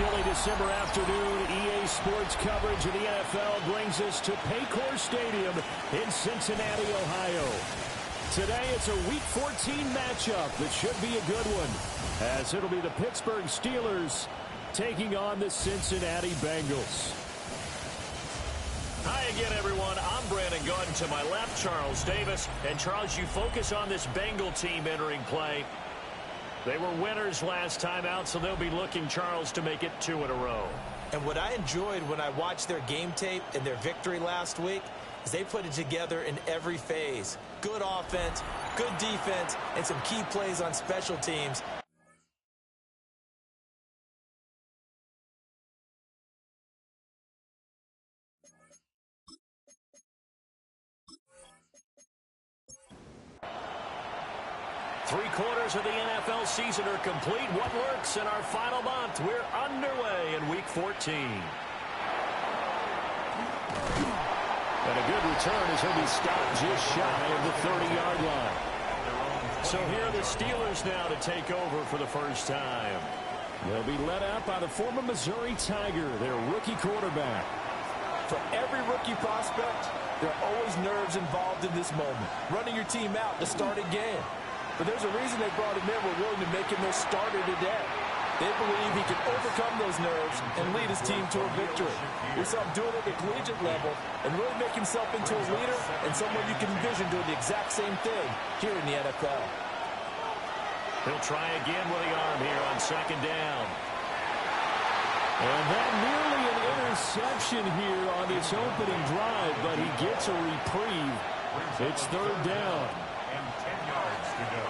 chilly December afternoon, EA Sports coverage of the NFL brings us to Paycor Stadium in Cincinnati, Ohio. Today, it's a Week 14 matchup that should be a good one, as it'll be the Pittsburgh Steelers taking on the Cincinnati Bengals. Hi again, everyone. I'm Brandon Gordon. To my left, Charles Davis. And, Charles, you focus on this Bengal team entering play. They were winners last time out, so they'll be looking, Charles, to make it 2 in a row. And what I enjoyed when I watched their game tape and their victory last week is they put it together in every phase. Good offense, good defense, and some key plays on special teams. Three-quarters of the NFL season are complete. What works in our final month? We're underway in Week 14. And a good return as he'll be stopped just shy of the 30-yard line. So here are the Steelers now to take over for the first time. They'll be led out by the former Missouri Tiger, their rookie quarterback. For every rookie prospect, there are always nerves involved in this moment. Running your team out to start a game. But there's a reason they brought him in. We're willing to make him their starter today. They believe he can overcome those nerves and lead his team to a victory. We saw him do it at the collegiate level and really make himself into a leader and someone you can envision doing the exact same thing here in the NFL. He'll try again with the arm here on second down. And that nearly an interception here on this opening drive, but he gets a reprieve. It's third down. And 10 yards to go.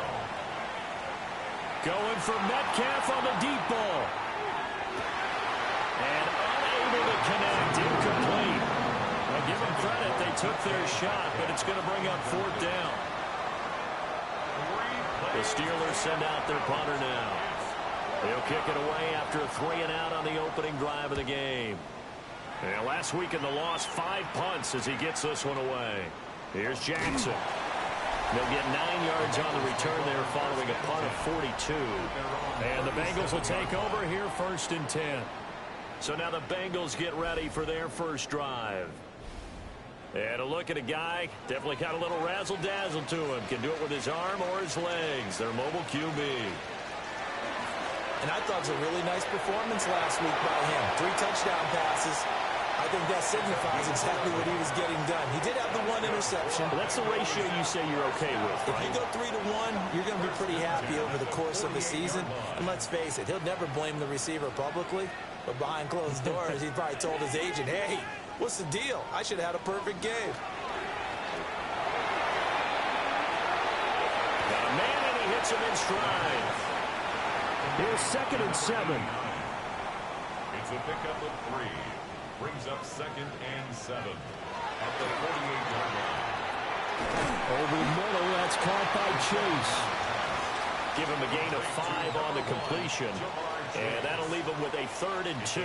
Going for Metcalf on the deep ball. And unable to connect, incomplete. Well, give them credit, they took their shot, but it's going to bring up fourth down. The Steelers send out their punter now. They'll kick it away after a 3-and-out on the opening drive of the game. And last week in the loss, 5 punts as he gets this one away. Here's Jackson. They'll get 9 yards on the return there following a punt of 42. And the Bengals will take over here first and 10. So now the Bengals get ready for their first drive. And a look at a guy, definitely got a little razzle-dazzle to him. Can do it with his arm or his legs. Their mobile QB. And I thought it was a really nice performance last week by him. 3 touchdown passes. I think that signifies exactly what he was getting done. He did have the 1 interception. But that's the ratio you say you're okay with, right? If you go 3-1, you're going to be pretty happy over the course of the season. And let's face it, he'll never blame the receiver publicly. But behind closed doors, he probably told his agent, hey, what's the deal? I should have had a perfect game. Got a man, and he hits him in stride. Here's second and 7. It's a pickup of 3. Brings up second and 7 at the 48-yard line. Over the middle, that's caught by Chase. Give him a gain of 5 on the completion. And that'll leave him with a 3rd and 2.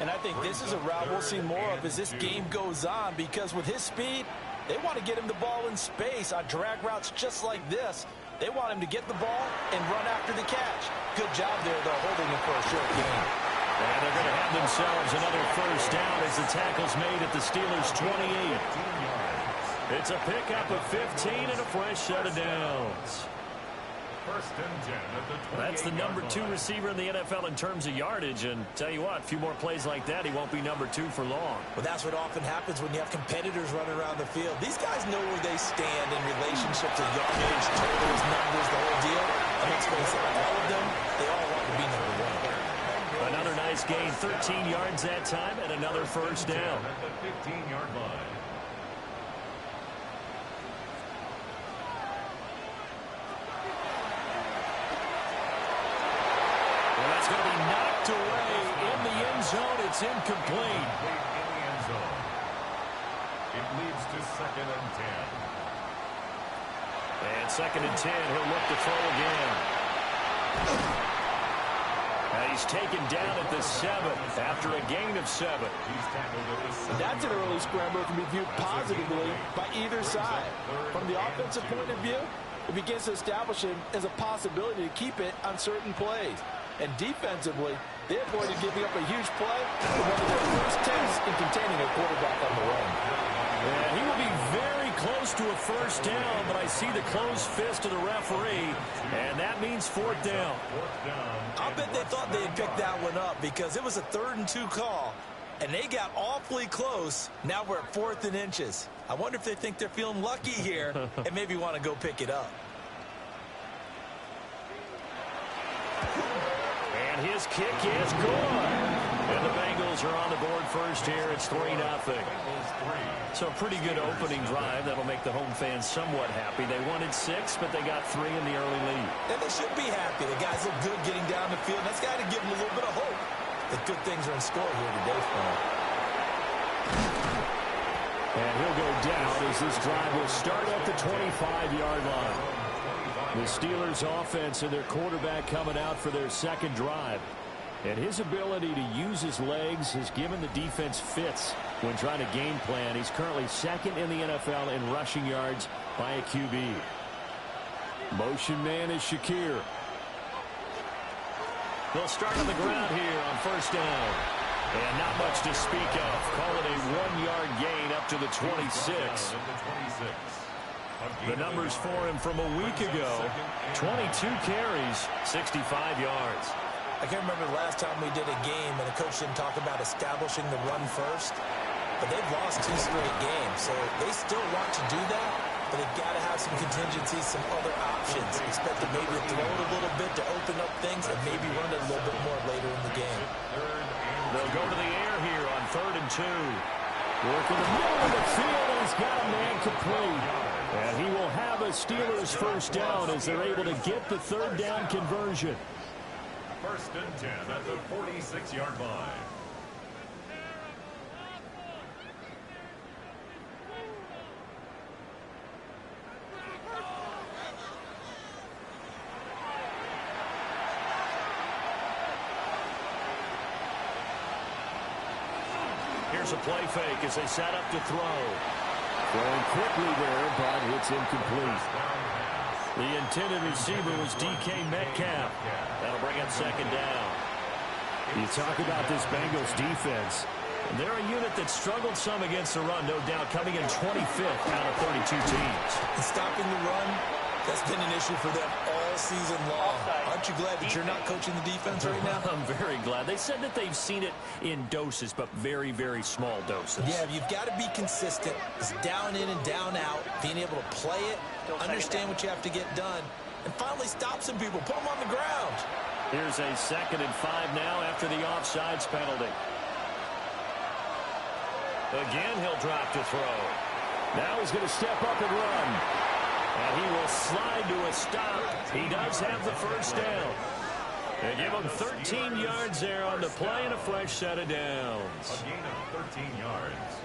And I think this is a route we'll see more of as this game goes on, because with his speed, they want to get him the ball in space on drag routes just like this. They want him to get the ball and run after the catch. Good job there, though, holding him for a short game. And they're going to have themselves another first down as the tackle's made at the Steelers' 28. It's a pickup of 15 and a fresh set of downs. First and 10 at the 28. That's the number 2 receiver in the NFL in terms of yardage. And tell you what, a few more plays like that, he won't be number 2 for long. Well, that's what often happens when you have competitors running around the field. These guys know where they stand in relationship to yardage, totals, numbers, the whole deal. And let's face it, all of them, they all want to be number 1. Another nice gain, 13 yards that time, and another first down. At the 15-yard line. Well, that's going to be knocked away in the end zone. It's incomplete. In the end zone. It leads to second and 10. And second and 10, he'll look to throw again. Now he's taken down at the 7 after a gain of 7. He's tackled at the 7. That's an early scramble that can be viewed positively by either side. From the offensive point of view, it begins to establish him as a possibility to keep it on certain plays. And defensively, They avoided giving up a huge play for one of their first tests in containing a quarterback on the run. Yeah, he will be very close to a first down, but I see the closed fist of the referee, and that means fourth down. I'll bet they thought they had picked that one up because it was a 3rd and 2 call, and they got awfully close. Now we're at 4th and inches. I wonder if they think they're feeling lucky here and maybe want to go pick it up. And his kick is good. And the Bengals are on the board first here. It's 3-0. So a pretty good opening drive. That'll make the home fans somewhat happy. They wanted 6, but they got 3 in the early lead. And they should be happy. The guys look good getting down the field. That's got to give them a little bit of hope that good things are in store here today for them. And he'll go down as this drive will start at the 25-yard line. The Steelers' offense and their quarterback coming out for their second drive. And his ability to use his legs has given the defense fits when trying to game plan. He's currently 2nd in the NFL in rushing yards by a QB. Motion man is Shakir. They'll start on the ground here on first down. And not much to speak of. Call it a 1-yard gain up to the 26. The numbers for him from a week ago, 22 carries, 65 yards. I can't remember the last time we did a game and the coach didn't talk about establishing the run first. But they've lost 2 straight games, so they still want to do that. But they've got to have some contingencies, some other options. Expect to maybe throw it a little bit to open up things and maybe run it a little bit more later in the game. They'll go to the air here on 3rd and 2. Working the middle of the field, and he's got a man complete. And he will have a Steelers first down as they're able to get the 3rd down conversion. 1st and 10 at the 46-yard line. Here's a play fake as they set up to throw. Throwing quickly there, but it's incomplete. The intended receiver was DK Metcalf. That'll bring up 2nd down. You talk about this Bengals defense. They're a unit that struggled some against the run, no doubt, coming in 25th out of 32 teams. And stopping the run, that's been an issue for them all season long. Aren't you glad that you're not coaching the defense right now? I'm very glad. They said that they've seen it in doses, but very, very small doses. Yeah, you've got to be consistent. It's down in and down out, being able to play it, understand what you have to get done, and finally stop some people, put them on the ground. Here's a 2nd and 5 now after the offsides penalty. Again, he'll drop to throw. Now he's going to step up and run. And he will slide to a stop. He does have the first down. They give him 13 yards there on the play and a fresh set of downs. A gain of 13 yards.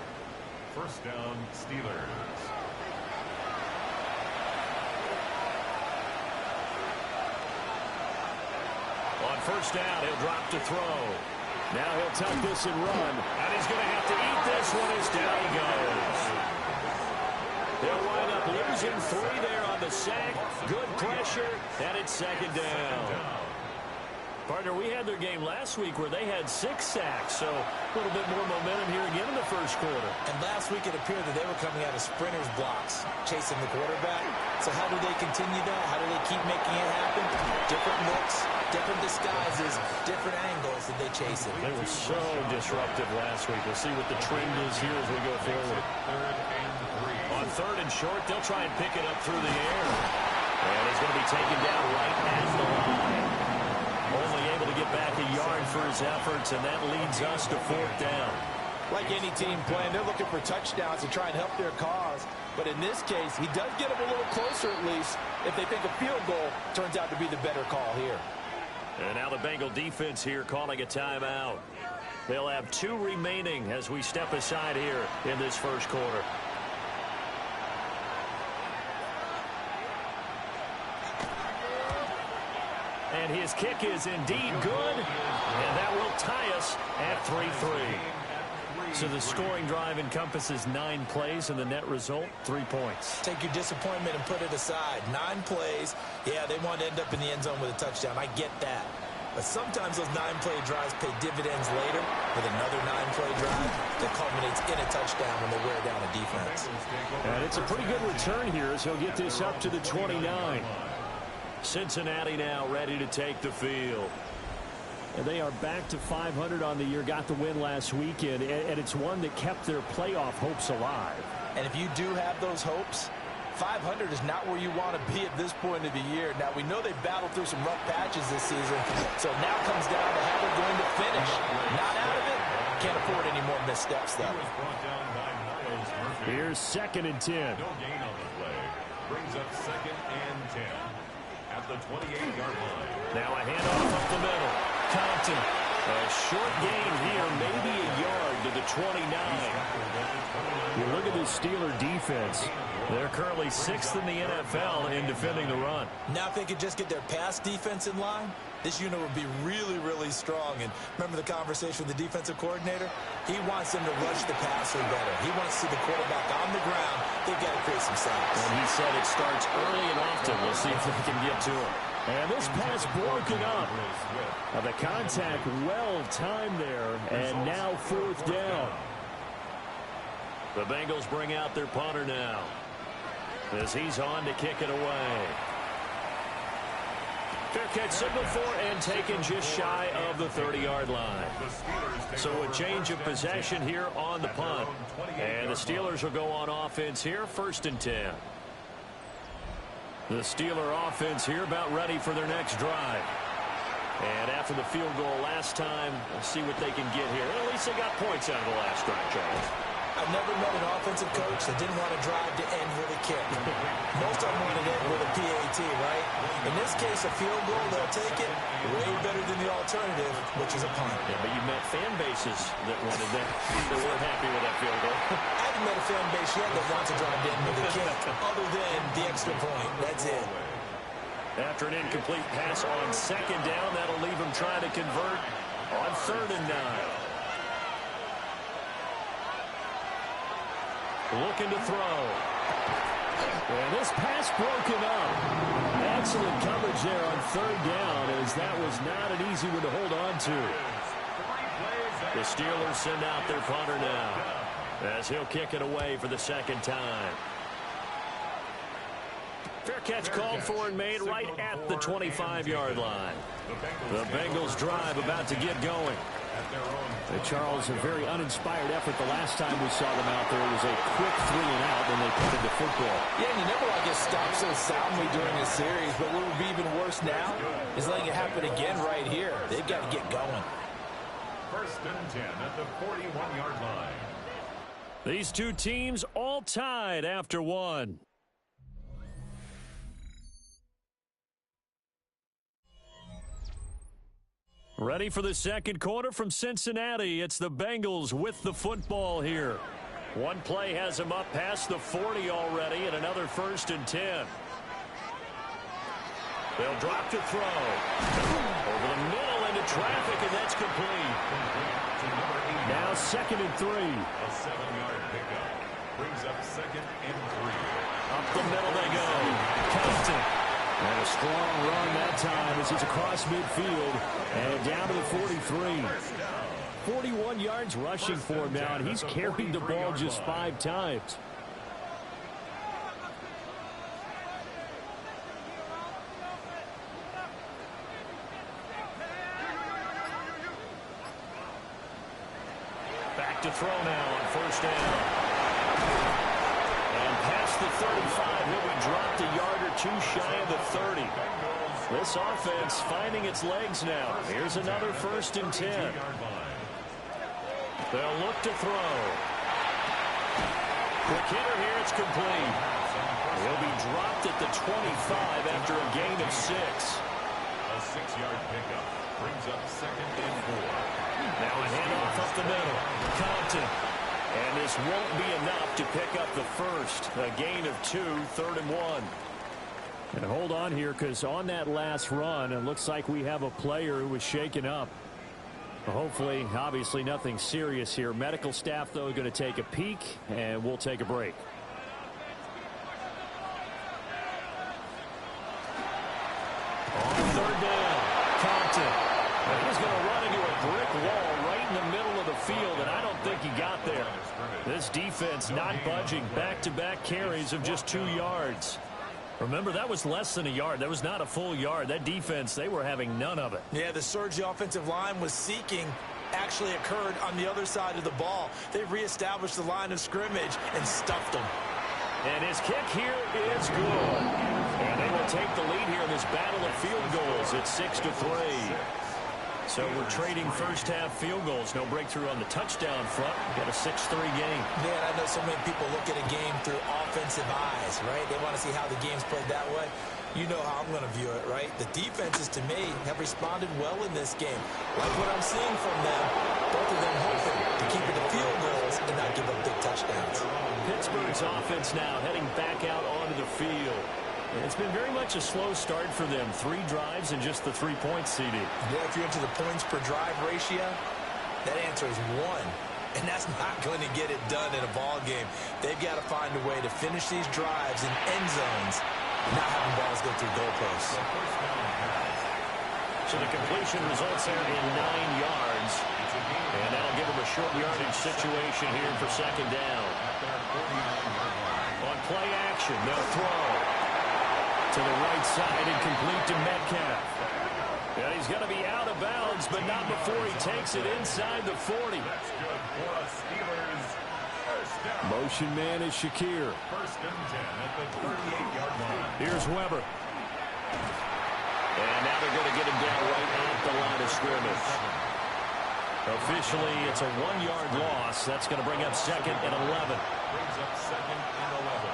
First down, Steelers. On first down, he'll drop to throw. Now he'll tuck this and run. And he's going to have to eat this one as down he goes. They'll wind up losing 3 there on the sack. Good pressure, and it's 2nd down. Partner, we had their game last week where they had 6 sacks, so a little bit more momentum here again in the first quarter. And last week it appeared that they were coming out of sprinters blocks, chasing the quarterback. So how do they continue that? How do they keep making it happen? Different looks, different disguises, different angles that they chase it. They were so disruptive last week. We'll see what the trend is here as we go forward. On 3rd and short, they'll try and pick it up through the air. And he's going to be taken down right at the line. Only able to get back a yard for his efforts, and that leads us to 4th down. Like any team playing, they're looking for touchdowns to try and help their cause. But in this case, he does get them a little closer at least if they think a field goal turns out to be the better call here. And now the Bengal defense here calling a timeout. They'll have 2 remaining as we step aside here in this first quarter. And his kick is indeed good, and that will tie us at 3-3. So the scoring drive encompasses 9 plays, and the net result, 3 points. Take your disappointment and put it aside. 9 plays. Yeah, they want to end up in the end zone with a touchdown. I get that. But sometimes those 9-play drives pay dividends later with another 9-play drive that culminates in a touchdown when they wear down a defense. And it's a pretty good return here as he'll get this up to the 29. Cincinnati now ready to take the field. And they are back to 500 on the year, got the win last weekend, and it's one that kept their playoff hopes alive. And if you do have those hopes, 500 is not where you want to be at this point of the year. Now, we know they battled through some rough patches this season, so now comes down to how they're going to finish. Not out of it. Can't afford any more missteps, though. Here's 2nd and 10. No gain on the play. Brings up 2nd and 10 at the 28-yard line. Now a handoff up the middle. Compton. A short gain here, maybe a yard to the 29. You look at this Steeler defense. They're currently 6th in the NFL in defending the run. Now if they could just get their pass defense in line, this unit would be really, really strong. And remember the conversation with the defensive coordinator? He wants them to rush the passer better. He wants to see the quarterback on the ground. They've got to create some sacks. And he said it starts early and often. We'll see if they can get to him. And this pass broken up. The contact well timed there, and now 4th down. The Bengals bring out their punter now as he's on to kick it away. Fair catch signal for and taken just shy of the 30-yard line. So a change of possession here on the punt. And the Steelers will go on offense here, 1st and 10. The Steeler offense here about ready for their next drive. And after the field goal last time, we'll see what they can get here. At least they got points out of the last drive, Charles. I've never met an offensive coach that didn't want to drive to end with a kick. Most of them want to end with a PAT, right? In this case, a field goal, they'll take it way better than the alternative, which is a punt. Yeah, but you met fan bases that wanted that. They weren't happy with that field goal. I haven't met a fan base yet that wants to drive to end with a kick, other than the extra point. That's it. After an incomplete pass on 2nd down, that'll leave him trying to convert on 3rd and 9. Looking to throw. And this pass broken up. Excellent coverage there on 3rd down, as that was not an easy one to hold on to. The Steelers send out their punter now as he'll kick it away for the 2nd time. Fair catch called for and made right at the 25-yard line. The Bengals drive about to get going. Charles, a very uninspired effort the last time we saw them out there. It was a quick 3 and out, and they punted the football. Yeah, and you never want to get stopped so soundly during a series, but what would be even worse now is letting it happen again right here. They've got to get going. 1st and 10 at the 41-yard line. These two teams all tied after one. Ready for the 2nd quarter from Cincinnati. It's the Bengals with the football here. One play has them up past the 40 already, and another 1st and 10. They'll drop to throw. Over the middle into traffic, and that's complete. Now 2nd and 3. A 7-yard pickup. Brings up 2nd and 3. Up the middle they go. Compton. And a strong run that time as it's across midfield and down to the 43. 41 yards rushing for him now, and he's carried the ball just 5 times. Back to throw now on 1st down. And past the 35, he'll be dropped a yard or 2 shy of the 30. This offense finding its legs now. Here's another 1st and 10. They'll look to throw. Quick hitter here, it's complete. He'll be dropped at the 25 after a gain of 6. A 6-yard pickup. Brings up 2nd and 4. Now a handoff up the middle. Compton. And this won't be enough to pick up the 1st. A gain of 2, 3rd and 1. And hold on here, because on that last run, it looks like we have a player who was shaken up. Hopefully, obviously nothing serious here. Medical staff, though, going to take a peek, and we'll take a break. On 3rd down, Compton. He's going to run into a brick wall right in the middle of the field, and I don't think he got there. This defense not budging. Back-to-back carries of just 2 yards. Remember, that was less than a yard. That was not a full yard. That defense, they were having none of it. Yeah, the surge the offensive line was seeking actually occurred on the other side of the ball. They reestablished the line of scrimmage and stuffed them. And his kick here is good. And they will take the lead here in this battle of field goals. It's 6-3. So we're trading first-half field goals. No breakthrough on the touchdown front. We've got a 6-3 game. Man, I know so many people look at a game through offensive eyes, right? They want to see how the game's played that way. You know how I'm going to view it, right? The defenses, to me, have responded well in this game. Like what I'm seeing from them, both of them hoping to keep it to field goals and not give up big touchdowns. Pittsburgh's offense now heading back out onto the field. And it's been very much a slow start for them. 3 drives and just the 3 points, CD. Yeah, if you're into the points per drive ratio, that answer is 1. And that's not going to get it done in a ball game. They've got to find a way to finish these drives in end zones, not having balls go through goalposts. So the completion results there in 9 yards. And that'll give them a short yardage situation here for second down. On play action, they'll throw to the right side and complete to Metcalf. Yeah, he's going to be out of bounds, but not before he takes it inside the 40. Motion man is Shakir. First and 10 at the 38-yard line. Here's Weber. And now they're going to get him down right at the line of scrimmage. Officially, it's a 1-yard loss. That's going to bring up second and 11. Brings up second and 11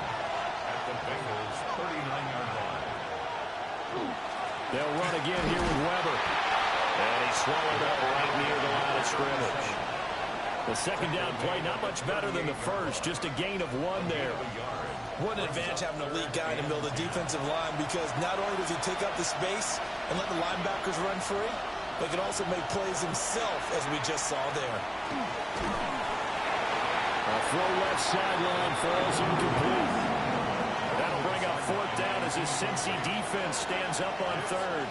at the Bengals' 39-yard line. They'll run again here with Weber. And he swallowed up right near the line of scrimmage. The second down play, not much better than the first. Just a gain of 1 there. What an advantage having an elite guy in the middle of the defensive line, because not only does he take up the space and let the linebackers run free, but he can also make plays himself, as we just saw there. A throw left sideline falls incomplete. That'll bring up fourth down as his Cincy defense stands up on third.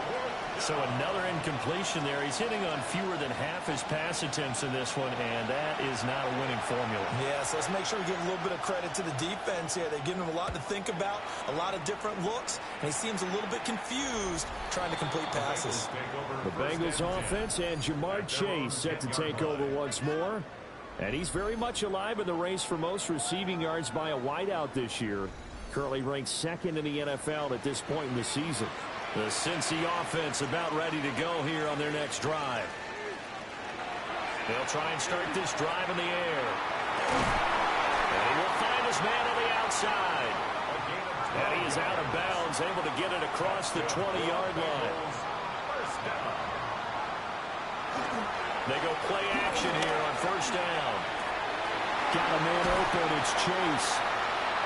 So another incompletion there. He's hitting on fewer than half his pass attempts in this one, and that is not a winning formula. Yeah, so let's make sure we give a little bit of credit to the defense here. They've given him a lot to think about, a lot of different looks, and he seems a little bit confused trying to complete passes. The Bengals offense and Jamar Chase set to take over once more. And he's very much alive in the race for most receiving yards by a wideout this year. Currently ranked second in the NFL at this point in the season. The Cincy offense about ready to go here on their next drive. They'll try and start this drive in the air. And he will find his man on the outside. And he is out of bounds, able to get it across the 20-yard line. They go play action here on first down. Got a man open, it's Chase.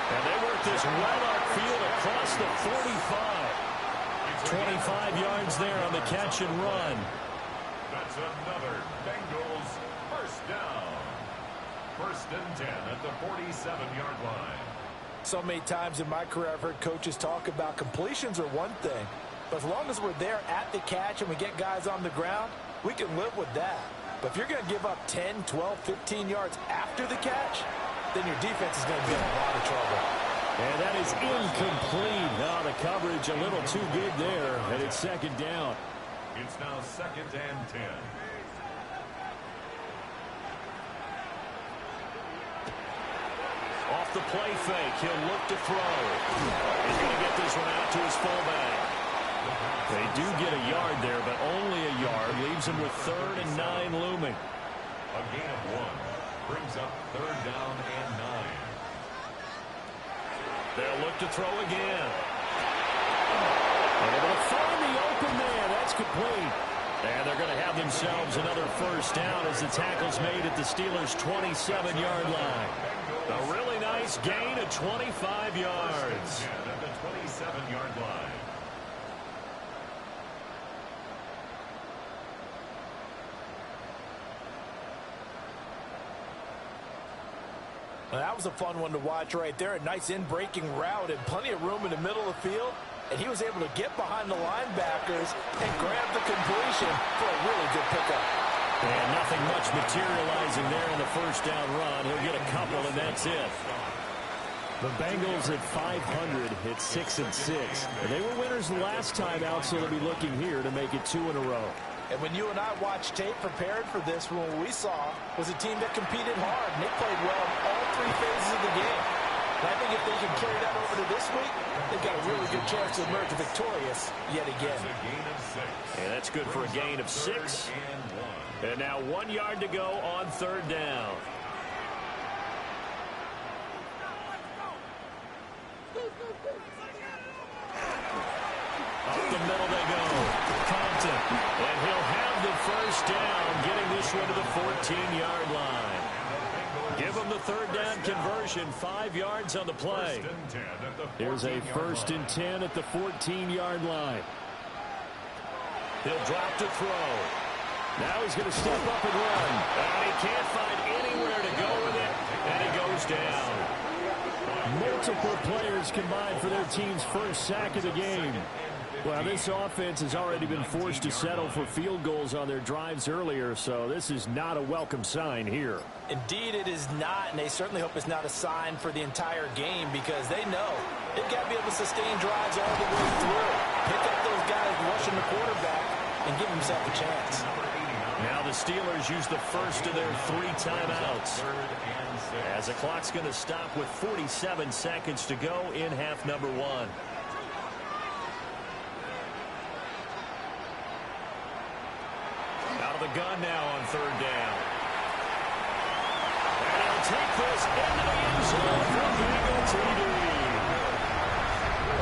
And they work this right upfield across the 45. 25 yards there on the catch and run. That's another Bengals first down. First and 10 at the 47-yard line. So many times in my career I've heard coaches talk about completions are one thing, but as long as we're there at the catch and we get guys on the ground, we can live with that. But if you're going to give up 10, 12, 15 yards after the catch, then your defense is going to be in a lot of trouble. And that is incomplete. Now the coverage a little too good there, and it's second down. It's now second and 10. Off the play fake, he'll look to throw. He's going to get this one out to his fullback. They do get a yard there, but only a yard. Leaves him with 3rd and 9 looming. A gain of 1 brings up 3rd down and 9. They'll look to throw again. And able to find the open man. That's complete. And they're going to have themselves another first down as the tackle's made at the Steelers' 27-yard line. A really nice gain of 25 yards. At the 27-yard line. Well, that was a fun one to watch right there. A nice in-breaking route and plenty of room in the middle of the field. and he was able to get behind the linebackers and grab the completion for a really good pickup. And nothing much materializing there in the first down run. He'll get a couple, and that's it. The Bengals at 500 hit 6-6. And they were winners the last time out, so they'll be looking here to make it 2 in a row. And when you and I watched tape prepared for this, what we saw was a team that competed hard, and they played well in all 3 phases of the game. And I think if they can carry that over to this week, they've got a really good chance to emerge victorious yet again. And that's good for a gain of 6. And now 1 yard to go on 3rd down. Up the middle they go. Compton. And he'll have the first down, getting this one to the 14-yard line. Give him the 3rd down conversion, 5 yards on the play. Here's a 1st and 10 at the 14-yard line. He'll drop to throw. Now he's going to step up and run. And he can't find anywhere to go with it, and he goes down. Multiple players combined for their team's first sack of the game. Well, this offense has already been forced to settle for field goals on their drives earlier, so this is not a welcome sign here. Indeed, it is not, and they certainly hope it's not a sign for the entire game because they know they've got to be able to sustain drives all the way through. Pick up those guys rushing the quarterback and give himself a chance. Now the Steelers use the first of their 3 timeouts. As the clock's going to stop with 47 seconds to go in half number 1. Out of the gun now on 3rd down. And he'll take this into the end zone for Bengal TD.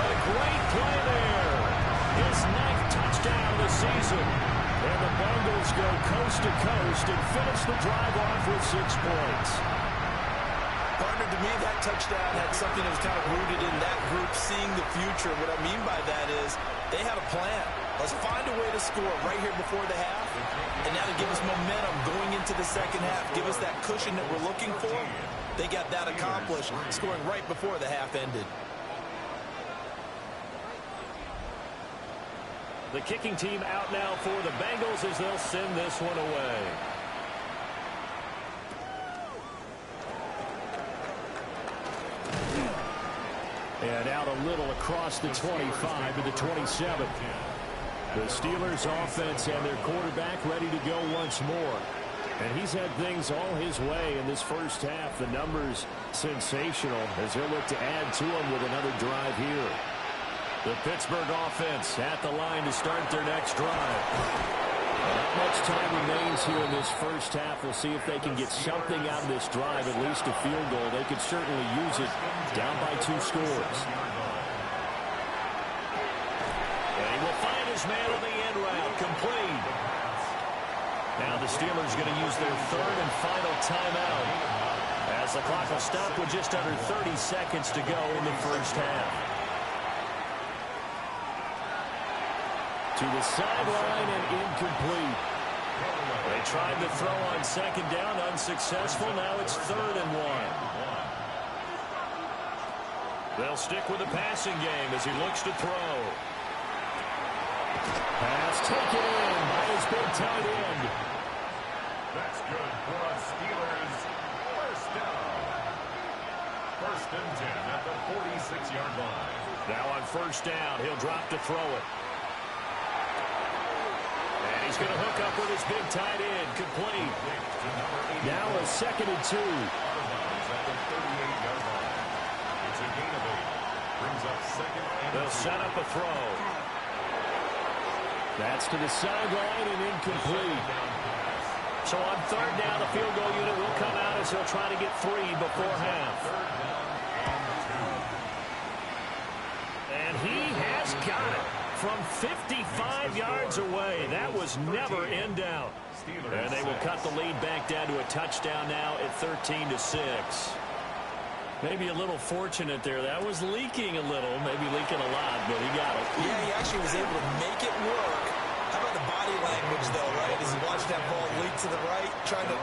A great play there. His 9th touchdown of the season. And the Bengals go coast to coast and finish the drive off with 6 points. Partner, to me, that touchdown had something that was kind of rooted in that group seeing the future. What I mean by that is they had a plan. Let's find a way to score right here before the half. And now to give us momentum going into the second half, give us that cushion that we're looking for. They got that accomplished, scoring right before the half ended. The kicking team out now for the Bengals as they'll send this one away. And out a little across the 25 to the 27. The Steelers offense and their quarterback ready to go once more. And he's had things all his way in this first half. The numbers sensational as he'll look to add to them with another drive here. The Pittsburgh offense at the line to start their next drive. Not much time remains here in this first half. We'll see if they can get something out of this drive, at least a field goal. They could certainly use it down by 2 scores. And he will find his man on the end route, complete. Now the Steelers going to use their 3rd and final timeout as the clock will stop with just under 30 seconds to go in the first half. To the sideline and incomplete. They tried to throw on 2nd down, unsuccessful. Now it's 3rd and 1. They'll stick with the passing game as he looks to throw. Pass taken in by his big tight end. That's good for a Steelers first down. 1st and 10 at the 46-yard line. Now on 1st down, he'll drop to throw it. And he's going to hook up with his big tight end, complete. Now a 2nd and 2. It's a gain of 8. Brings up 2nd and 2. They'll set up a throw. That's to the sideline and incomplete. So on 3rd down, the field goal unit will come out as they'll try to get 3 before half. And he has got it from 55 yards away. That was never in doubt. And they will cut the lead back down to a touchdown now at 13-6. Maybe a little fortunate there. That was leaking a little, maybe leaking a lot, but he got it. Yeah, he actually was able to make it work. How about the body language, though, right? As he watched that ball leak to the right, trying to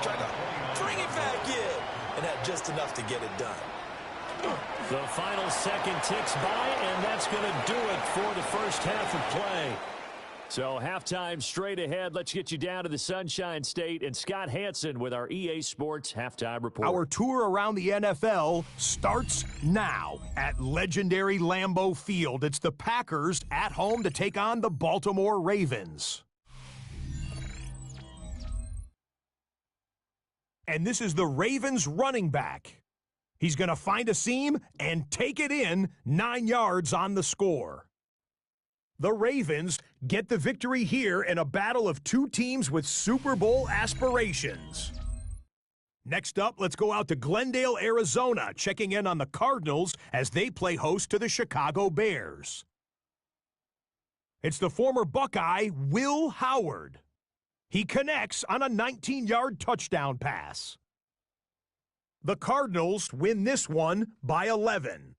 bring it back in, and had just enough to get it done. The final second ticks by, and that's going to do it for the first half of play. So halftime straight ahead. Let's get you down to the Sunshine State and Scott Hansen with our EA Sports Halftime Report. Our tour around the NFL starts now at legendary Lambeau Field. It's the Packers at home to take on the Baltimore Ravens. And this is the Ravens running back. He's going to find a seam and take it in, 9 yards on the score. The Ravens get the victory here in a battle of two teams with Super Bowl aspirations. Next up, let's go out to Glendale, Arizona, checking in on the Cardinals as they play host to the Chicago Bears. It's the former Buckeye, Will Howard. He connects on a 19-yard touchdown pass. The Cardinals win this one by 11.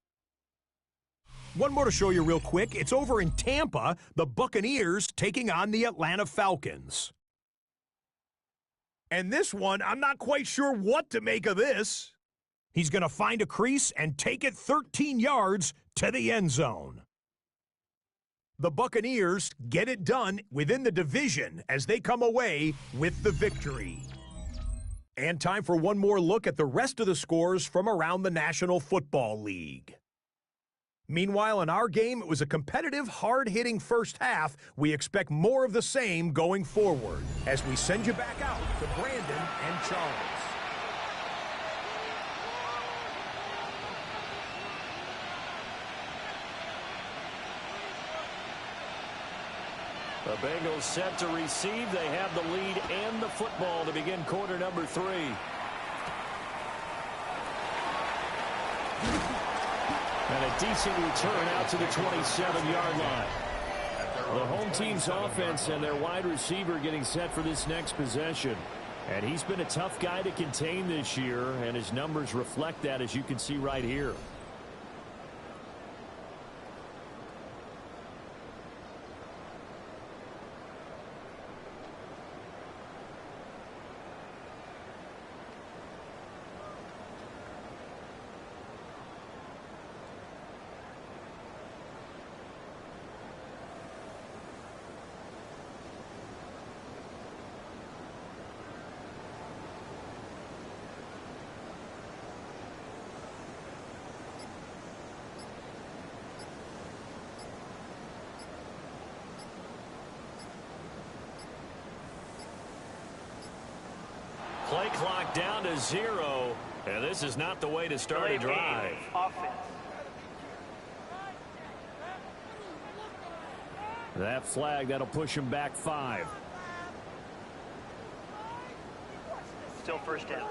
One more to show you real quick. It's over in Tampa, the Buccaneers taking on the Atlanta Falcons. And this one, I'm not quite sure what to make of this. He's going to find a crease and take it 13 yards to the end zone. The Buccaneers get it done within the division as they come away with the victory. And time for one more look at the rest of the scores from around the National Football League. Meanwhile, in our game, it was a competitive, hard-hitting first half. We expect more of the same going forward as we send you back out to Brandon and Charles. The Bengals set to receive. They have the lead and the football to begin quarter number 3. And a decent return out to the 27-yard line. The home team's offense and their wide receiver getting set for this next possession. And he's been a tough guy to contain this year, and his numbers reflect that, as you can see right here. Play clock down to 0, and this is not the way to start a drive. That flag, that'll push him back 5. Still first down.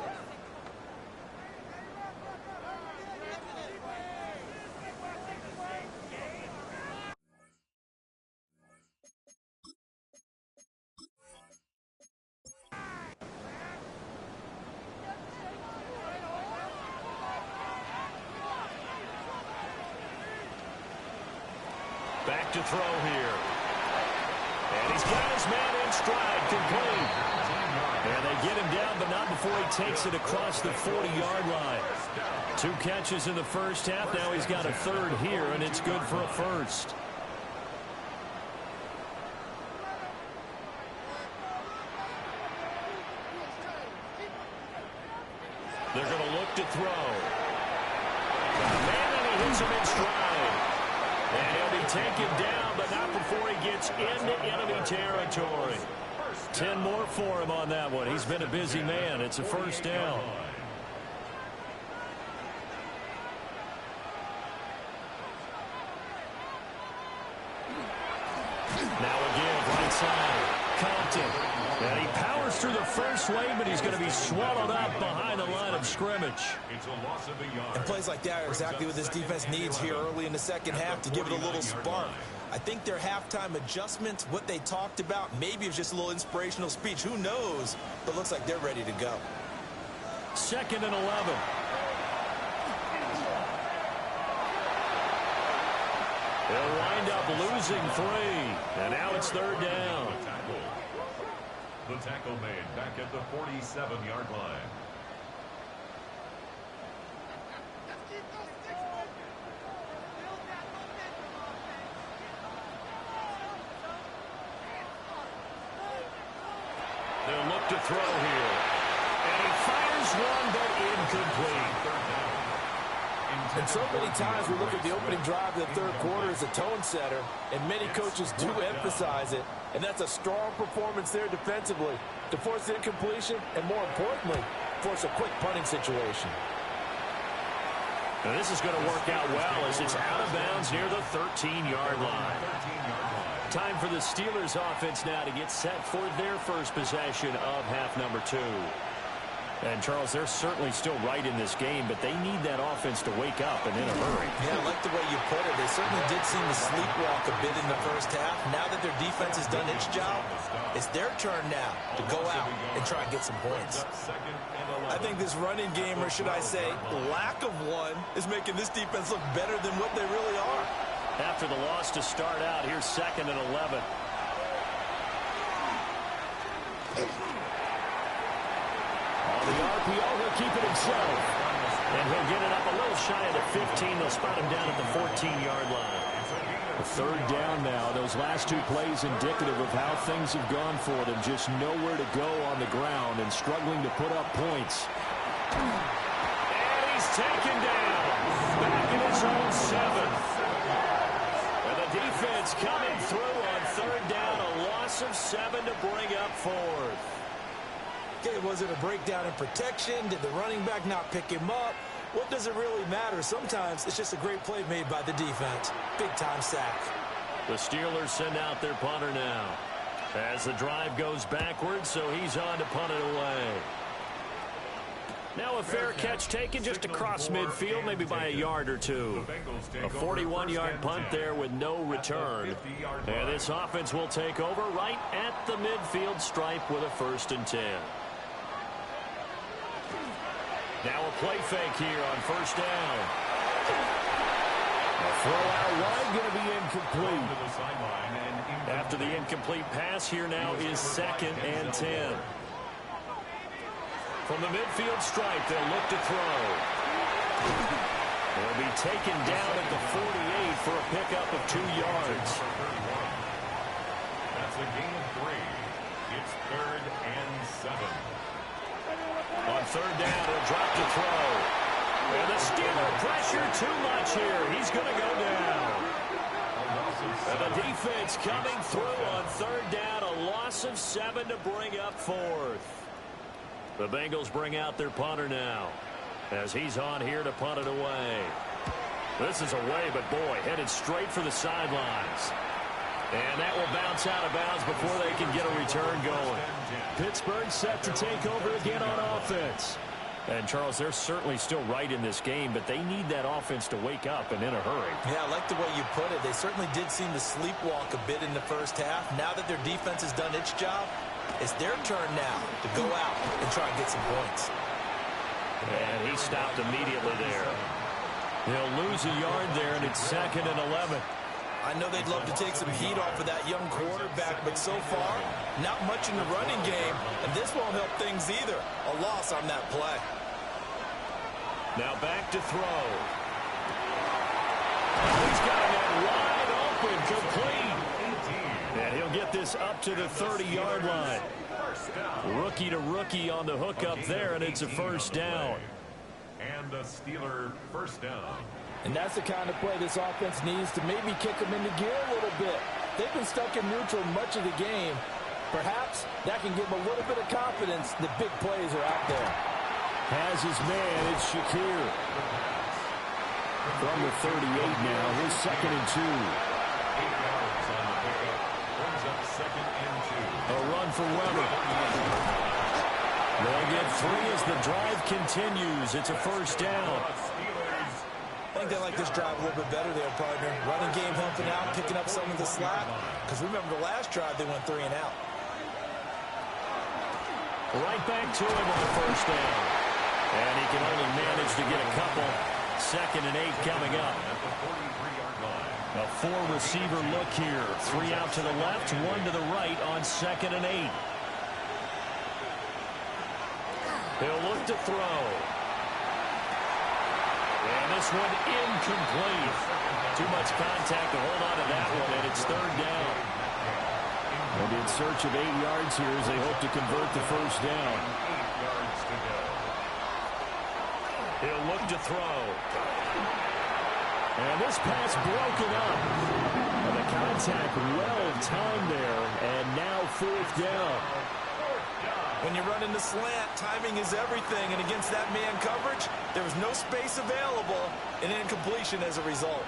Back to throw here. And he's got his man in stride, complete. And they get him down, but not before he takes it across the 40-yard line. 2 catches in the first half. Now he's got a third here, and it's good for a first. They're going to look to throw. Man, and he hits him in stride. And he'll be taken down, but not before he gets into enemy territory. 10 more for him on that one. He's been a busy man. It's a first down. Now again, right side. Compton. And he powers through the first wave, but he's going to be swallowed up behind the line of scrimmage. And plays like that are exactly what this defense needs here early in the second half to give it a little spark. I think their halftime adjustments, what they talked about, maybe it was just a little inspirational speech. Who knows? But looks like they're ready to go. 2nd and 11. They'll wind up losing 3. And now it's 3rd down. The tackle made back at the 47-yard line. throw here. And he fires one, but incomplete. And so many times we look at the opening drive of the third quarter as a tone setter, and many coaches do emphasize it. And that's a strong performance there defensively to force the incompletion and, more importantly, force a quick punting situation. Now this is going to work out well as it's out of bounds near the 13-yard line. Time for the Steelers offense now to get set for their first possession of half number 2. And, Charles, they're certainly still right in this game, but they need that offense to wake up and in a hurry. Yeah, I like the way you put it. They certainly did seem to sleepwalk a bit in the first half. Now that their defense has done its job, it's their turn now to go out and try and get some points. I think this running game, or should I say lack of one, is making this defense look better than what they really are. After the loss to start out, here's 2nd and 11. On the RPO, he'll keep it himself. And he'll get it up a little shy of the 15. They'll spot him down at the 14-yard line. A third down now. Those last 2 plays indicative of how things have gone for them. Just nowhere to go on the ground and struggling to put up points. And he's taken down. Back in his own 7th. And the defense coming through on third down. A loss of 7 to bring up 4th. Okay, was it a breakdown in protection? Did the running back not pick him up? What does it really matter? Sometimes it's just a great play made by the defense. Big-time sack. The Steelers send out their punter now. As the drive goes backwards, so he's on to punt it away. Now a fair catch taken just across midfield, maybe by a yard or 2. A 41-yard punt there with no return. And this offense will take over right at the midfield stripe with a 1st and 10. Now a play fake here on 1st down. A throw out wide, going to be incomplete. After the incomplete pass, here now is 2nd and 10. From the midfield stripe, they'll look to throw. They'll be taken down at the 48 for a pickup of 2 yards. That's a gain of 3. It's 3rd and 7. On 3rd down, he'll drop to throw. And the Steeler pressure too much here. He's going to go down. And the defense coming through on 3rd down. A loss of 7 to bring up 4th. The Bengals bring out their punter now as he's on here to punt it away. This is away, but boy, headed straight for the sidelines. And that will bounce out of bounds before they can get a return going. Pittsburgh set to take over again on offense. And, Charles, they're certainly still right in this game, but they need that offense to wake up and in a hurry. Yeah, I like the way you put it. They certainly did seem to sleepwalk a bit in the first half. Now that their defense has done its job, it's their turn now to go out and try and get some points. And he stopped immediately there. They'll lose a yard there, and it's 2nd and 11. I know they'd love to take some heat off of that young quarterback, but so far, not much in the running game, and this won't help things either. A loss on that play. Now back to throw. He's got that wide open, complete. And he'll get this up to the 30-yard line. Rookie to rookie on the hook up there, and it's a 1st down. And a Steeler 1st down. And that's the kind of play this offense needs to maybe kick them into gear a little bit. They've been stuck in neutral much of the game. Perhaps that can give them a little bit of confidence that big plays are out there. Has his man, it's Shakir. From the 38 now, his 2nd and 2. 8 yards on the pickup. Brings up 2nd and 2. A run for Weber. They'll get 3 as the drive continues. It's a 1st down. I think they like this drive a little bit better there, partner. Running game helping out, picking up some of the slack. Because remember, the last drive, they went 3 and out. Right back to him on 1st down. And he can only manage to get a couple. 2nd and 8 coming up. A 4-receiver look here. 3 out to the left, 1 to the right on 2nd and 8. They'll look to throw. And this one incomplete. Too much contact to hold on to that one, and it's 3rd down. And in search of 8 yards here as they hope to convert the first down. 8 yards to go. He'll look to throw. And this pass broken up. And the contact well timed there. And now 4th down. When you're running the slant, timing is everything. And against that man coverage, there was no space available. And incompletion as a result.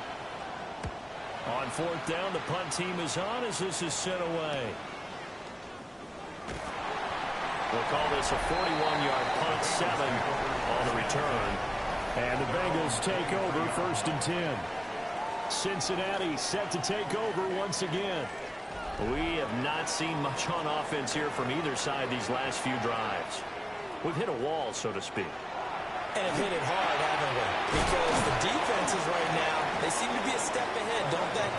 On 4th down, the punt team is on as this is sent away. We'll call this a 41-yard punt, 7 on the return. And the Bengals take over 1st and 10. Cincinnati set to take over once again. We have not seen much on offense here from either side these last few drives. We've hit a wall, so to speak. And have hit it hard, haven't we? Because the defenses right now, they seem to be a step ahead, don't they?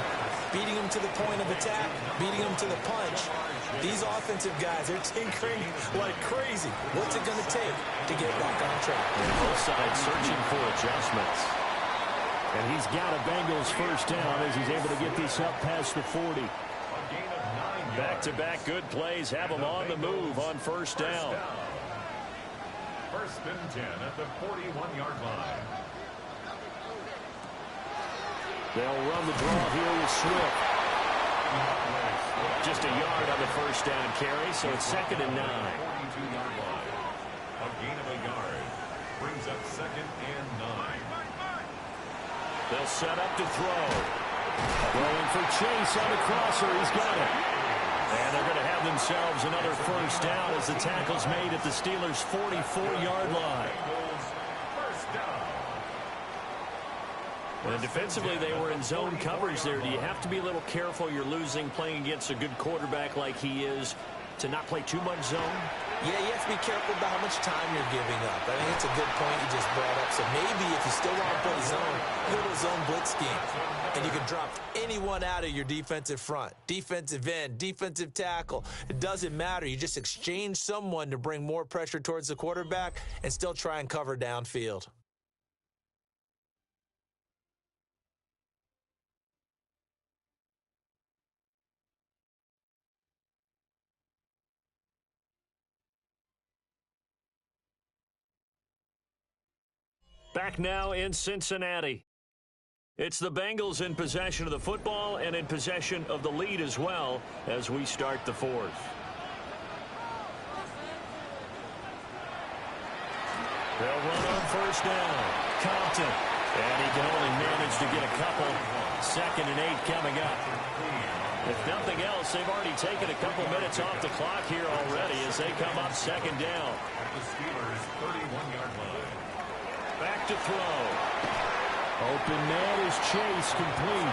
Beating them to the point of attack, beating them to the punch. These offensive guys, they're tinkering like crazy. What's it going to take to get back on track? And both sides searching for adjustments. And he's got a Bengals first down as he's able to get this up past the 40. Back-to-back good plays have them on the move on 1st down. 1st and 10 at the 41-yard line. They'll run the draw here with Swift. Just a yard on the first down carry, so it's 2nd and 9. 42-yard line. A gain of a yard. Brings up 2nd and 9. They'll set up to throw. Throwing for Chase on the crosser. He's got it. And they're going to have themselves another first down as the tackle's made at the Steelers' 44-yard line. First down. And defensively, they were in zone coverage there. Do you have to be a little careful? You're losing playing against a good quarterback like he is to not play too much zone? Yeah, you have to be careful about how much time you're giving up. I think it's a good point you just brought up. So maybe if you still want to play zone, go to a zone blitz scheme. And you can drop anyone out of your defensive front. Defensive end, defensive tackle. It doesn't matter. You just exchange someone to bring more pressure towards the quarterback and still try and cover downfield. Back now in Cincinnati. It's the Bengals in possession of the football and in possession of the lead as well as we start the 4th. They'll run on first down. Compton. And he can only manage to get a couple. 2nd and 8 coming up. If nothing else, they've already taken a couple minutes off the clock here already as they come up 2nd down. At the Steelers' 31-yard line. Back to throw. Open man is Chase, complete.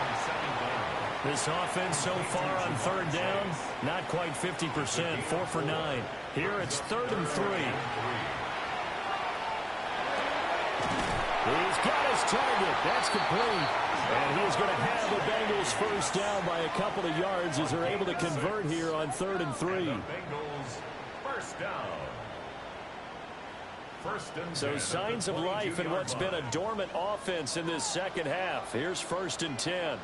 This offense so far on 3rd down, not quite 50%, 4 for 9. Here it's 3rd and 3. He's got his target. That's complete. And he's going to have the Bengals first down by a couple of yards as they're able to convert here on 3rd and 3. The Bengals first down. So signs of life in what's been a dormant offense in this second half. Here's 1st and 10.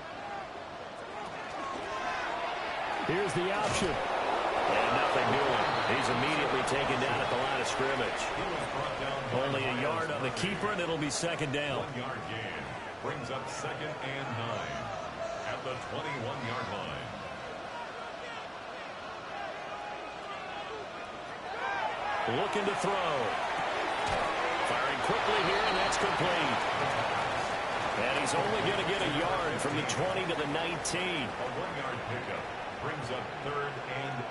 Here's the option. And nothing doing. He's immediately taken down at the line of scrimmage. Only a yard on the keeper, and it'll be 2nd down. 1-yard gain. Brings up 2nd and 9 at the 21-yard line. Looking to throw. Firing quickly here, and that's complete. And he's only going to get a yard from the 20 to the 19. A 1-yard pickup brings up 3rd and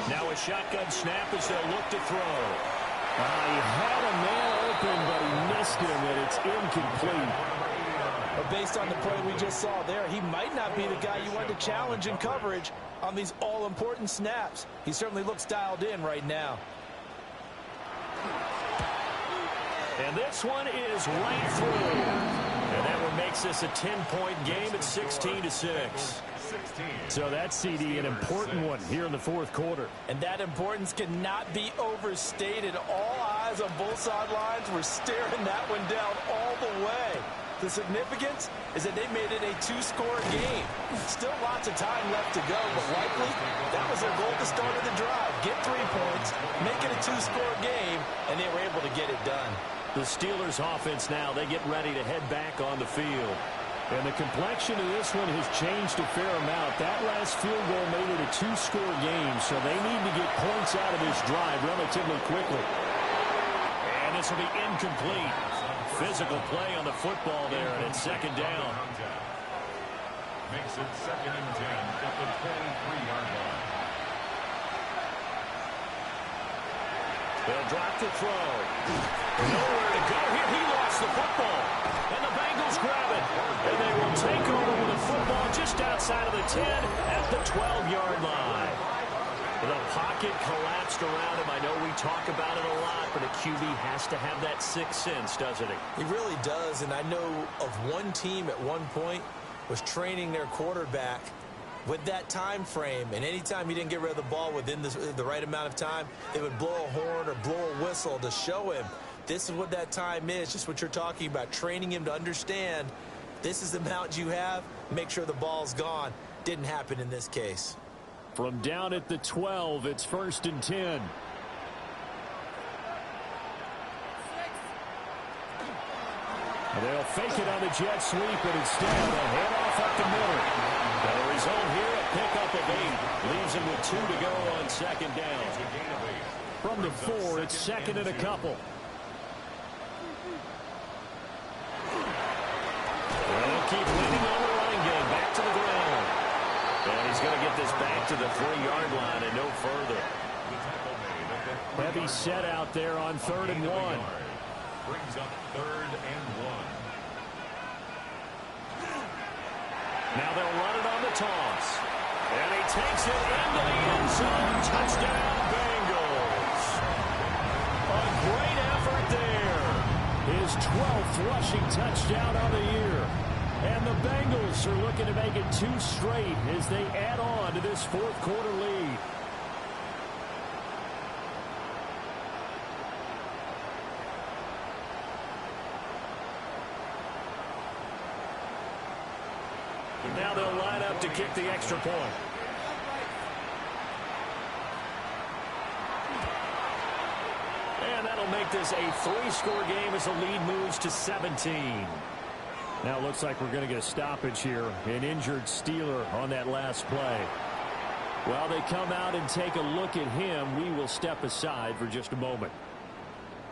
8. Now a shotgun snap as they'll look to throw. He had a man open, but he missed him, and it's incomplete. But based on the play we just saw there, he might not be the guy you want to challenge in coverage on these all-important snaps. He certainly looks dialed in right now. And this one is right through. And that one makes this a 10-point game at 16-6. So that CD, an important one here in the fourth quarter. And that importance cannot be overstated. All eyes on both sidelines were staring that one down all the way. The significance is that they made it a two-score game. Still lots of time left to go, but likely that was their goal at the start of the drive. Get 3 points, make it a two-score game, and they were able to get it done. The Steelers offense now, they get ready to head back on the field. And the complexion of this one has changed a fair amount. That last field goal made it a two-score game, so they need to get points out of this drive relatively quickly. And this will be incomplete. Physical play on the football there, and it's second down. Makes it 2nd and 10 at the 23-yard line. They'll drop to throw. Nowhere to go here. He lost the football. And the Bengals grab it. And they will take over with the football just outside of the 10 at the 12-yard line. The pocket collapsed around him. I know we talk about it a lot, but a QB has to have that sixth sense, doesn't he? He really does, and I know of one team at one point was training their quarterback with that time frame, and anytime he didn't get rid of the ball within the right amount of time, they would blow a horn or blow a whistle to show him this is what that time is, just what you're talking about, training him to understand this is the amount you have, make sure the ball's gone. Didn't happen in this case. From down at the 12, it's 1st and 10. They'll fake it on the jet sweep, and instead a handoff up the middle. And the result here, a pickup of 8. Leaves him with 2 to go on second down. From the 4, it's 2nd and a couple. They'll keep leaning on the running game. Back to the ground. And he's going to get this back to the 3-yard line and no further. Heavy set out there on 3rd and 1. Brings up 3rd and 1. Now they'll run it on the toss. And he takes it into the end zone. Touchdown, Bengals. A great effort there. His 12th rushing touchdown on the year. And the Bengals are looking to make it 2 straight as they add on to this fourth quarter lead. Now they'll line up to kick the extra point. And that'll make this a 3-score game as the lead moves to 17. Now it looks like we're going to get a stoppage here. An injured Steeler on that last play. While they come out and take a look at him, we will step aside for just a moment.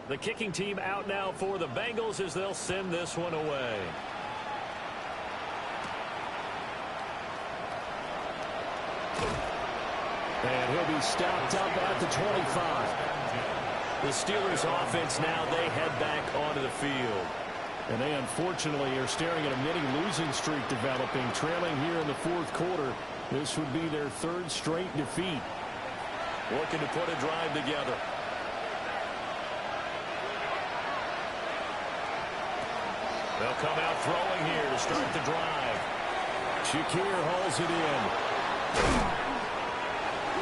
The kicking team out now for the Bengals as they'll send this one away. And he'll be stopped up at the 25. The Steelers offense now, they head back onto the field. And they unfortunately are staring at a mini losing streak developing, trailing here in the fourth quarter. This would be their 3rd straight defeat. Looking to put a drive together. They'll come out throwing here to start the drive. Shakir hauls it in.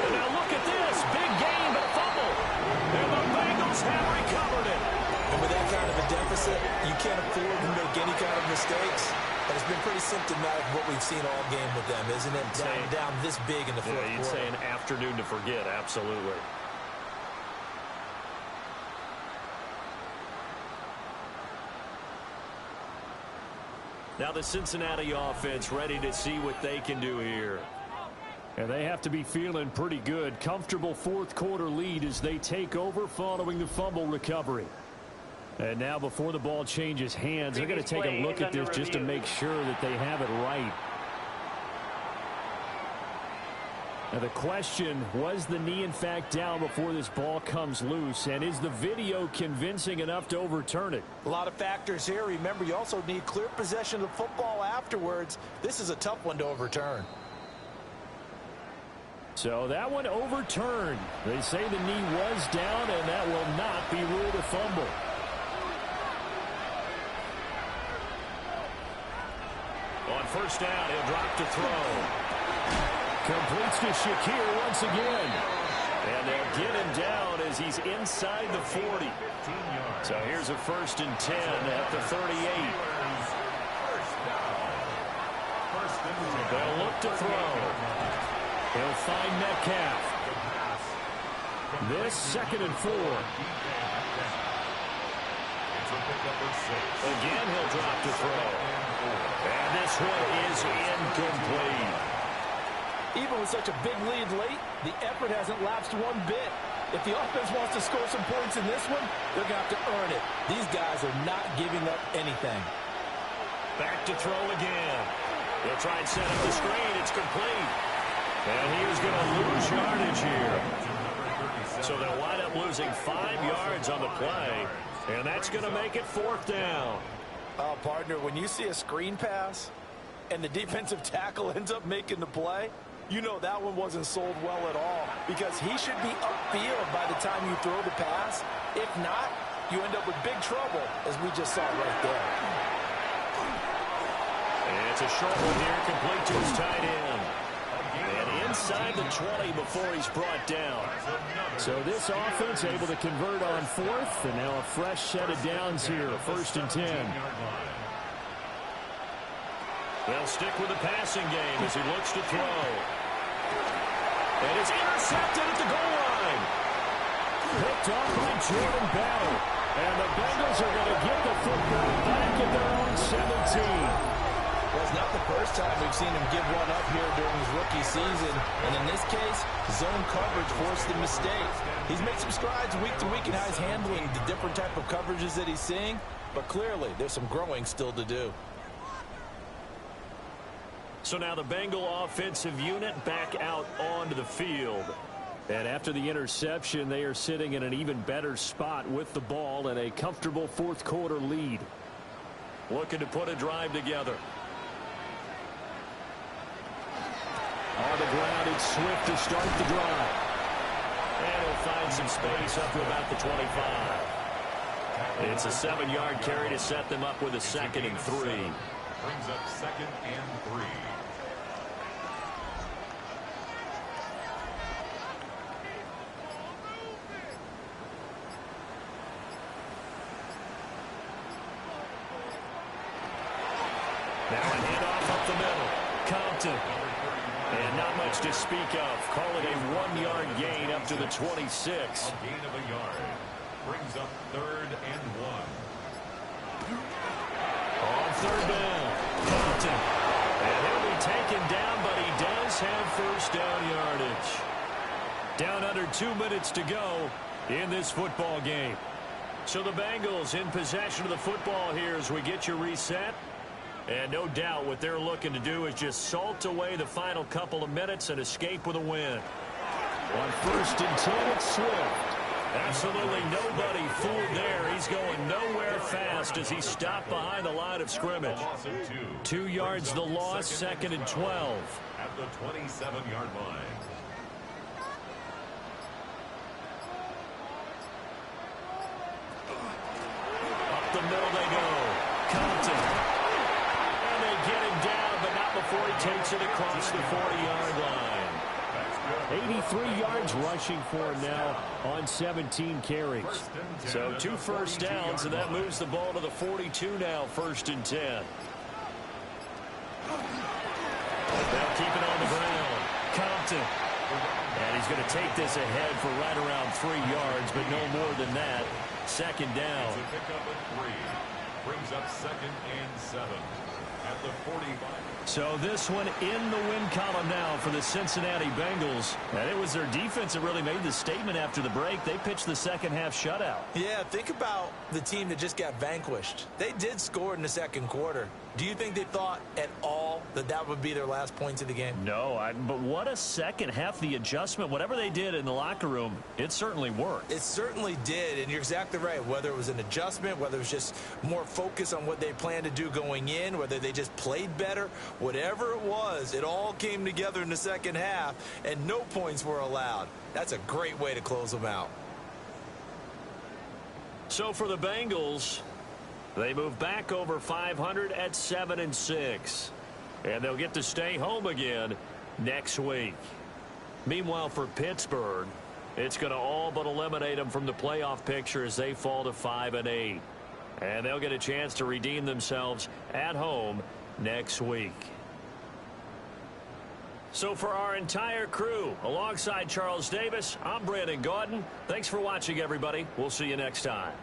And now look at this. Big game, but a fumble. And the Bengals have recovered it. And with that kind of a deficit, you can't afford to make any kind of mistakes. But it's been pretty symptomatic of what we've seen all game with them, isn't it? Down this big in the fourth quarter. You'd say an afternoon to forget, absolutely. Now the Cincinnati offense ready to see what they can do here. And they have to be feeling pretty good. Comfortable fourth quarter lead as they take over following the fumble recovery. And now before the ball changes hands, they're going to take a look at this just to make sure that they have it right. Now the question, was the knee in fact down before this ball comes loose? And is the video convincing enough to overturn it? A lot of factors here. Remember, you also need clear possession of the football afterwards. This is a tough one to overturn. So that one overturned. They say the knee was down, and that will not be ruled a fumble. On first down, he'll drop to throw. Completes to Shakir once again. And they'll get him down as he's inside the 40. So here's a 1st and 10 at the 38. They'll look to throw. He'll find Metcalf. This 2nd and 4. Again, he'll drop to throw. And this one is incomplete. Even with such a big lead late, the effort hasn't lapsed one bit. If the offense wants to score some points in this one, they're going to have to earn it. These guys are not giving up anything. Back to throw again. He'll try and set up the screen. It's complete. And he is going to lose yardage here. So they'll wind up losing 5 yards on the play. And that's going to make it 4th down. Partner, when you see a screen pass and the defensive tackle ends up making the play, you know that one wasn't sold well at all, because he should be upfield by the time you throw the pass. If not, you end up with big trouble, as we just saw right there. And it's a short one here, complete to his tight end. And inside the 20 before he's brought down. So this offense able to convert on 4th, and now a fresh set of downs here, 1st and 10. They'll stick with the passing game as he looks to throw. And it's intercepted at the goal line. Picked off by Jordan Battle. And the Bengals are going to get the football back at their own 17. Well, it's not the first time we've seen him give one up here during his rookie season. And in this case, zone coverage forced the mistake. He's made some strides week to week in how he's handling the different type of coverages that he's seeing. But clearly, there's some growing still to do. So now the Bengal offensive unit back out onto the field. And after the interception, they are sitting in an even better spot with the ball and a comfortable 4th quarter lead. Looking to put a drive together. On the ground, it's Swift to start the drive. And he'll find some space up to about the 25. It's a 7-yard carry to set them up with a 2nd and 3. Brings up 2nd and 3. Now a handoff up the middle. Compton. And not much to speak of. Call it a 1-yard gain up to the 26. A gain of a yard. Brings up 3rd and 1. On 3rd down. Compton. And he'll be taken down, but he does have 1st down yardage. Down under 2 minutes to go in this football game. So the Bengals in possession of the football here as we get you reset. And no doubt what they're looking to do is just salt away the final couple of minutes and escape with a win. On 1st and 10, it's Swift. Absolutely nobody fooled there. He's going nowhere fast as he stopped behind the line of scrimmage. 2 yards the loss, 2nd and 12. At the 27-yard line. Up the middle they go. Compton. And they get him down, but not before he takes it across the 40-yard line. 83 yards rushing for him now on 17 carries. So 2 first downs, and that moves the ball to the 42 now, 1st and 10. They'll keep it on the ground. Compton. And he's going to take this ahead for right around 3 yards, but no more than that. 2nd down. It's a pickup at 3. Brings up 2nd and 7 at the 45. So this one in the win column now for the Cincinnati Bengals. And it was their defense that really made the statement after the break. They pitched the second-half shutout. Yeah, think about the team that just got vanquished. They did score in the 2nd quarter. Do you think they thought at all that that would be their last points of the game? No, but what a second half. The adjustment, whatever they did in the locker room, it certainly worked. It certainly did, and you're exactly right. Whether it was an adjustment, whether it was just more focus on what they planned to do going in, whether they just played better, whatever it was, it all came together in the 2nd half, and no points were allowed. That's a great way to close them out. So for the Bengals, they move back over 500 at 7-6. And they'll get to stay home again next week. Meanwhile, for Pittsburgh, it's going to all but eliminate them from the playoff picture as they fall to 5-8. And they'll get a chance to redeem themselves at home next week. So for our entire crew, alongside Charles Davis, I'm Brandon Gaudin. Thanks for watching, everybody. We'll see you next time.